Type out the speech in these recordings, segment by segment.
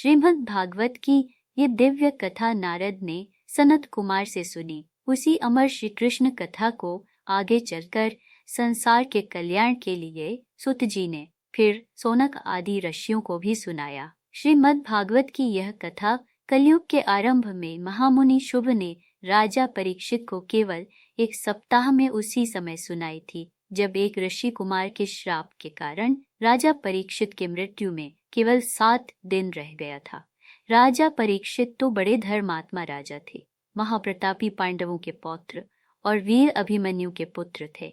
श्रीमद् भागवत की ये दिव्य कथा नारद ने सनत कुमार से सुनी। उसी अमर श्री कृष्ण कथा को आगे चलकर संसार के कल्याण के लिए सुत जी ने फिर सौनक आदि ऋषियों को भी सुनाया। श्रीमद् भागवत की यह कथा कलयुग के आरंभ में महामुनि शुभ ने राजा परीक्षित को केवल एक सप्ताह में उसी समय सुनाई थी जब एक ऋषि कुमार के श्राप के कारण राजा परीक्षित के मृत्यु में केवल 7 दिन रह गया था। राजा परीक्षित तो बड़े धर्मात्मा राजा थे, महाप्रतापी पांडवों के पौत्र और वीर अभिमन्यु के पुत्र थे।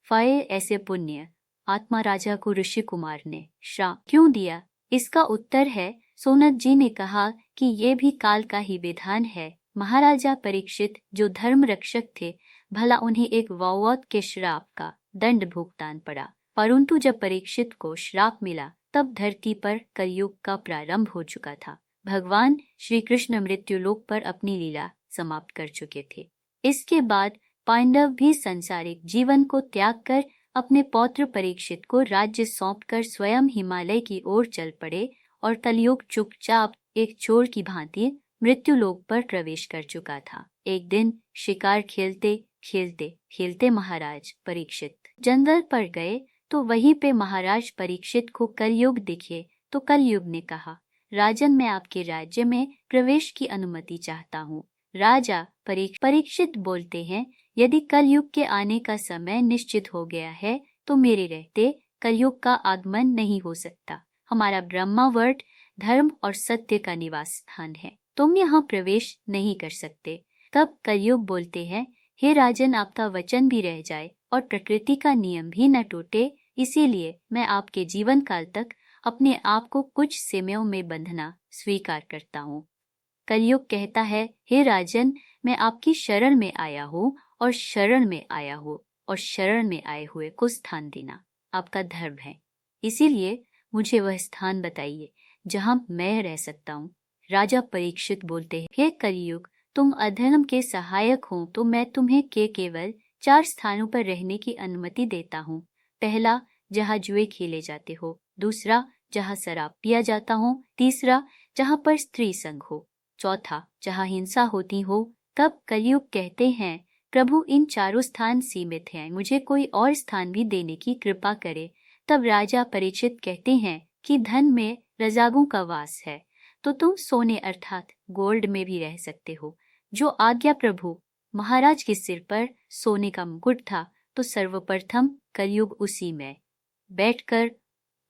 फाये ऐसे पुण्य आत्मा राजा को ऋषि कुमार ने श्राप क्यों दिया? इसका उत्तर है, सोनत जी ने कहा कि ये भी काल का ही विधान है। महाराजा परीक्षित जो धर्म रक्षक थे, भला उन्हें एक वौवत के श्राप का दंड भुगतान पड़ा, परंतु जब परीक्षित को श्राप मिला तब धरती पर कलयुग का प्रारंभ हो चुका था। भगवान श्री कृष्ण मृत्यु लोक पर अपनी लीला समाप्त कर चुके थे। इसके बाद पांडव भी सांसारिक जीवन को त्याग कर अपने पौत्र परीक्षित को राज्य सौंपकर स्वयं हिमालय की ओर चल पड़े और कलयुग चुपचाप एक चोर की भांति मृत्यु लोक पर प्रवेश कर चुका था। एक दिन शिकार खेलते खेलते महाराज परीक्षित जंगल पर गए तो वहीं पे महाराज परीक्षित को कलयुग दिखे तो कलयुग ने कहा, राजन मैं आपके राज्य में प्रवेश की अनुमति चाहता हूँ। राजा परीक्षित बोलते हैं, यदि कलयुग के आने का समय निश्चित हो गया है तो मेरे रहते कलयुग का आगमन नहीं हो सकता। हमारा ब्रह्मावर्त धर्म और सत्य का निवास स्थान है, तुम यहाँ प्रवेश नहीं कर सकते। तब कलयुग बोलते हैं, हे राजन आपका वचन भी रह जाए और प्रकृति का नियम भी न टूटे, इसीलिए मैं आपके जीवन काल तक अपने आप को कुछ सीमाओं में बंधना स्वीकार करता हूँ। कलयुग कहता है, हे राजन मैं आपकी शरण में आया हूँ और शरण में आए हुए को स्थान देना आपका धर्म है, इसीलिए मुझे वह स्थान बताइए जहाँ मैं रह सकता हूँ। राजा परीक्षित बोलते हैं, हे कलयुग तुम अधर्म के सहायक हो तो मैं तुम्हें केवल 4 स्थानों पर रहने की अनुमति देता हूँ। पहला, जहाँ जुए खेले जाते हो। दूसरा, जहाँ शराब पिया जाता हो। तीसरा, जहाँ पर स्त्री संग हो। चौथा, जहाँ हिंसा होती हो। तब कलयुग कहते हैं, प्रभु इन 4 स्थान सीमित हैं, मुझे कोई और स्थान भी देने की कृपा करे। तब राजा परीक्षित कहते हैं कि धन में रजागों का वास है तो तुम सोने अर्थात गोल्ड में भी रह सकते हो। जो आज्ञा प्रभु। महाराज के सिर पर सोने का मुकुट था तो सर्वप्रथम कलयुग उसी में बैठकर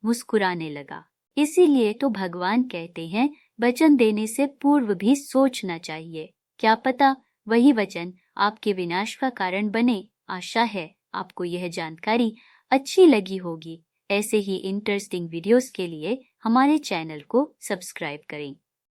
मुस्कुराने लगा। इसीलिए तो भगवान कहते हैं, वचन देने से पूर्व भी सोचना चाहिए, क्या पता वही वचन आपके विनाश का कारण बने। आशा है आपको यह जानकारी अच्छी लगी होगी। ऐसे ही इंटरेस्टिंग वीडियोस के लिए हमारे चैनल को सब्सक्राइब करें।